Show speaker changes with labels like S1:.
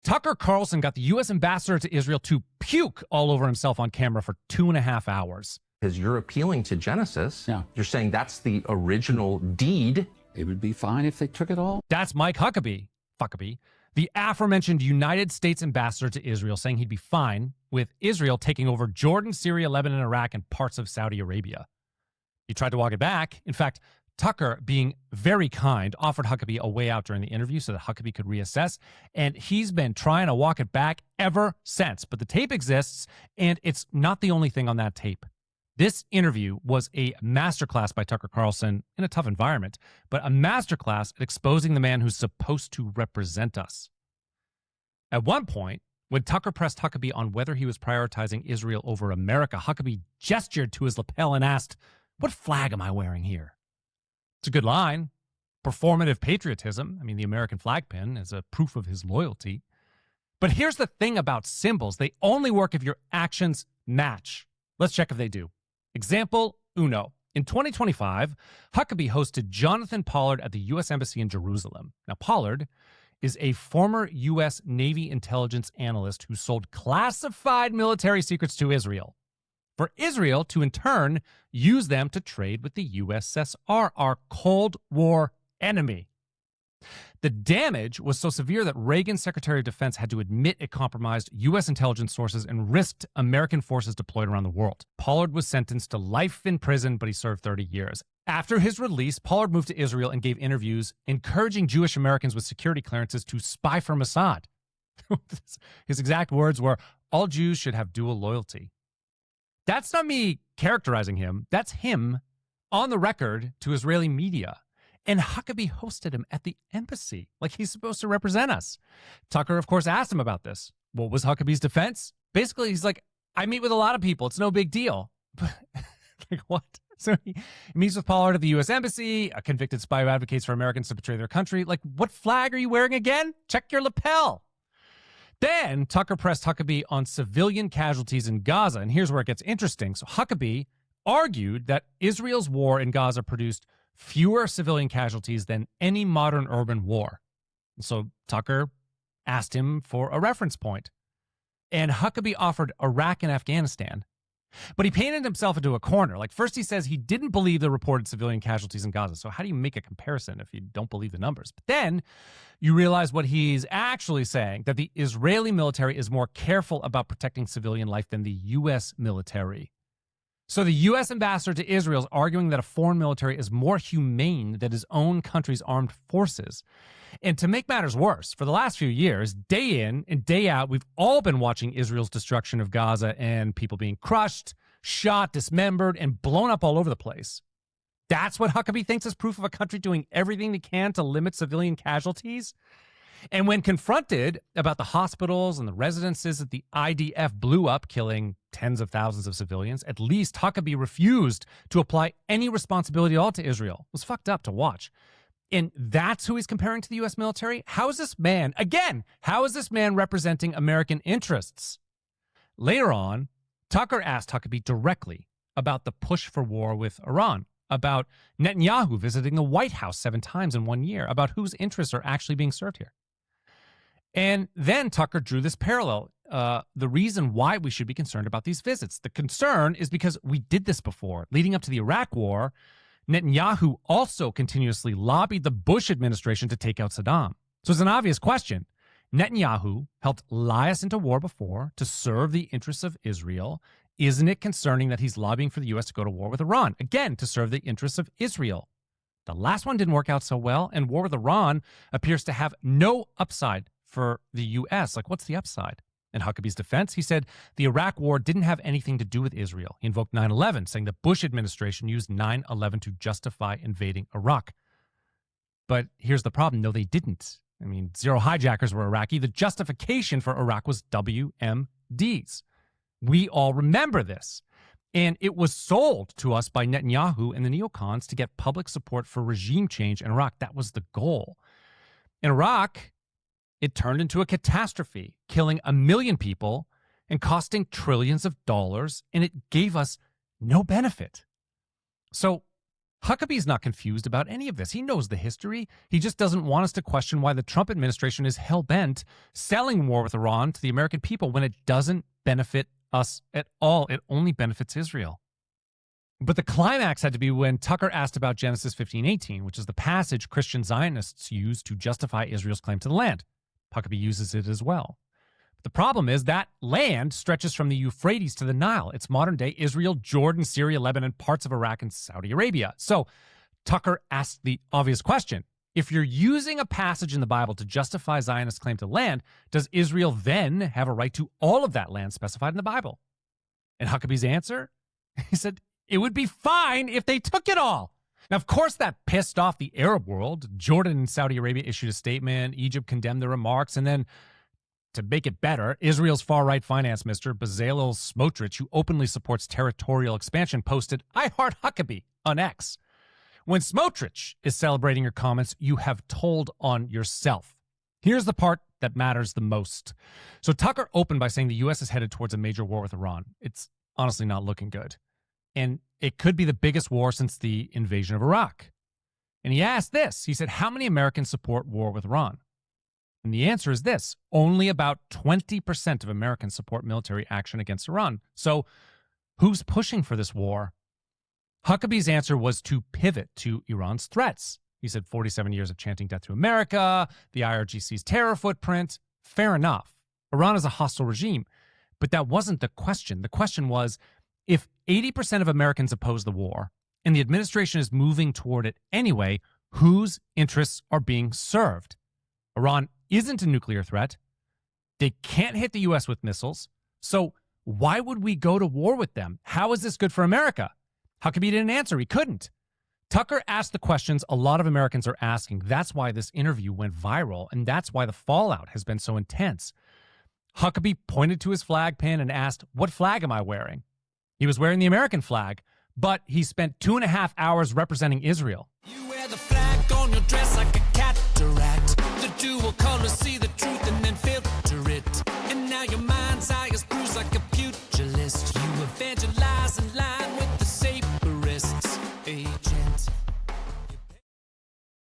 S1: Tucker Carlson got the U.S. ambassador to Israel to puke all over himself on camera for 2.5 hours.
S2: Because you're appealing to Genesis.
S3: Yeah.
S2: You're saying that's the original deed.
S3: It would be fine if they took it all.
S1: That's Mike Huckabee, the aforementioned United States ambassador to Israel, saying he'd be fine with Israel taking over Jordan, Syria, Lebanon, Iraq, and parts of Saudi Arabia. He tried to walk it back. In fact, Tucker, being very kind, offered Huckabee a way out during the interview so that Huckabee could reassess, and he's been trying to walk it back ever since. But the tape exists, and it's not the only thing on that tape. This interview was a masterclass by Tucker Carlson in a tough environment, but a masterclass at exposing the man who's supposed to represent us. At one point, when Tucker pressed Huckabee on whether he was prioritizing Israel over America, Huckabee gestured to his lapel and asked, "What flag am I wearing here?" It's a good line. Performative patriotism. I mean, the American flag pin is a proof of his loyalty. But here's the thing about symbols. They only work if your actions match. Let's check if they do. Example uno. In 2025, Huckabee hosted Jonathan Pollard at the U.S. Embassy in Jerusalem. Now, Pollard is a former U.S. Navy intelligence analyst who sold classified military secrets to Israel, for Israel to in turn use them to trade with the USSR, our Cold War enemy. The damage was so severe that Reagan's Secretary of Defense had to admit it compromised U.S. intelligence sources and risked American forces deployed around the world. Pollard was sentenced to life in prison, but he served 30 years. After his release, Pollard moved to Israel and gave interviews encouraging Jewish Americans with security clearances to spy for Mossad. His exact words were, "All Jews should have dual loyalty." That's not me characterizing him. That's him on the record to Israeli media. And Huckabee hosted him at the embassy, like he's supposed to represent us. Tucker, of course, asked him about this. What was Huckabee's defense? Basically, he's like, I meet with a lot of people. It's no big deal. Like, what? So he meets with Pollard at the U.S. Embassy. A convicted spy who advocates for Americans to betray their country. Like, what flag are you wearing again? Check your lapel. Then Tucker pressed Huckabee on civilian casualties in Gaza. And here's where it gets interesting. So Huckabee argued that Israel's war in Gaza produced fewer civilian casualties than any modern urban war. So Tucker asked him for a reference point. And Huckabee offered Iraq and Afghanistan. But he painted himself into a corner. Like, first he says he didn't believe the reported civilian casualties in Gaza. So how do you make a comparison if you don't believe the numbers? But then you realize what he's actually saying, that the Israeli military is more careful about protecting civilian life than the U.S. military. So the U.S. ambassador to Israel is arguing that a foreign military is more humane than his own country's armed forces. And to make matters worse, for the last few years, day in and day out, we've all been watching Israel's destruction of Gaza and people being crushed, shot, dismembered, and blown up all over the place. That's what Huckabee thinks is proof of a country doing everything they can to limit civilian casualties? And when confronted about the hospitals and the residences that the IDF blew up, killing tens of thousands of civilians, at least Huckabee refused to apply any responsibility at all to Israel. It was fucked up to watch. And that's who he's comparing to the U.S. military? How is this man, again, how is this man representing American interests? Later on, Tucker asked Huckabee directly about the push for war with Iran, about Netanyahu visiting the White House 7 times in 1 year, about whose interests are actually being served here. And then Tucker drew this parallel, the reason why we should be concerned about these visits. The concern is because we did this before. Leading up to the Iraq war, Netanyahu also continuously lobbied the Bush administration to take out Saddam. So it's an obvious question. Netanyahu helped lie us into war before to serve the interests of Israel. Isn't it concerning that he's lobbying for the U.S. to go to war with Iran? Again, to serve the interests of Israel. The last one didn't work out so well, and war with Iran appears to have no upside for the U.S. Like, what's the upside? In Huckabee's defense, he said the Iraq war didn't have anything to do with Israel. He invoked 9/11, saying the Bush administration used 9/11 to justify invading Iraq. But here's the problem. No, they didn't. I mean, 0 hijackers were Iraqi. The justification for Iraq was WMDs. We all remember this. And it was sold to us by Netanyahu and the neocons to get public support for regime change in Iraq. That was the goal. In Iraq, it turned into a catastrophe, killing 1 million people and costing trillions of dollars, and it gave us no benefit. So Huckabee's not confused about any of this. He knows the history. He just doesn't want us to question why the Trump administration is hell-bent selling war with Iran to the American people when it doesn't benefit us at all. It only benefits Israel. But the climax had to be when Tucker asked about Genesis 15:18, which is the passage Christian Zionists use to justify Israel's claim to the land. Huckabee uses it as well. The problem is that land stretches from the Euphrates to the Nile. It's modern-day Israel, Jordan, Syria, Lebanon, parts of Iraq, and Saudi Arabia. So Tucker asked the obvious question. If you're using a passage in the Bible to justify Zionist claim to land, does Israel then have a right to all of that land specified in the Bible? And Huckabee's answer? He said, it would be fine if they took it all. Now, of course, that pissed off the Arab world. Jordan and Saudi Arabia issued a statement. Egypt condemned the remarks. And then, to make it better, Israel's far-right finance minister, Bezalel Smotrich, who openly supports territorial expansion, posted, I heart Huckabee on X. When Smotrich is celebrating your comments, you have told on yourself. Here's the part that matters the most. So Tucker opened by saying the U.S. is headed towards a major war with Iran. It's honestly not looking good. And it could be the biggest war since the invasion of Iraq. And he asked this. He said, how many Americans support war with Iran? And the answer is this. Only about 20% of Americans support military action against Iran. So who's pushing for this war? Huckabee's answer was to pivot to Iran's threats. He said 47 years of chanting death to America, the IRGC's terror footprint. Fair enough. Iran is a hostile regime. But that wasn't the question. The question was, if 80% of Americans oppose the war and the administration is moving toward it anyway, whose interests are being served? Iran isn't a nuclear threat. They can't hit the U.S. with missiles. So why would we go to war with them? How is this good for America? Huckabee didn't answer. He couldn't. Tucker asked the questions a lot of Americans are asking. That's why this interview went viral, and that's why the fallout has been so intense. Huckabee pointed to his flag pin and asked, what flag am I wearing? He was wearing the American flag, but he spent 2.5 hours representing Israel.
S4: You wear the flag on your dress like a cataract. The dual colors see the truth and then filter it. And now your mind's eye is bruised like a pugilist. You evangelize.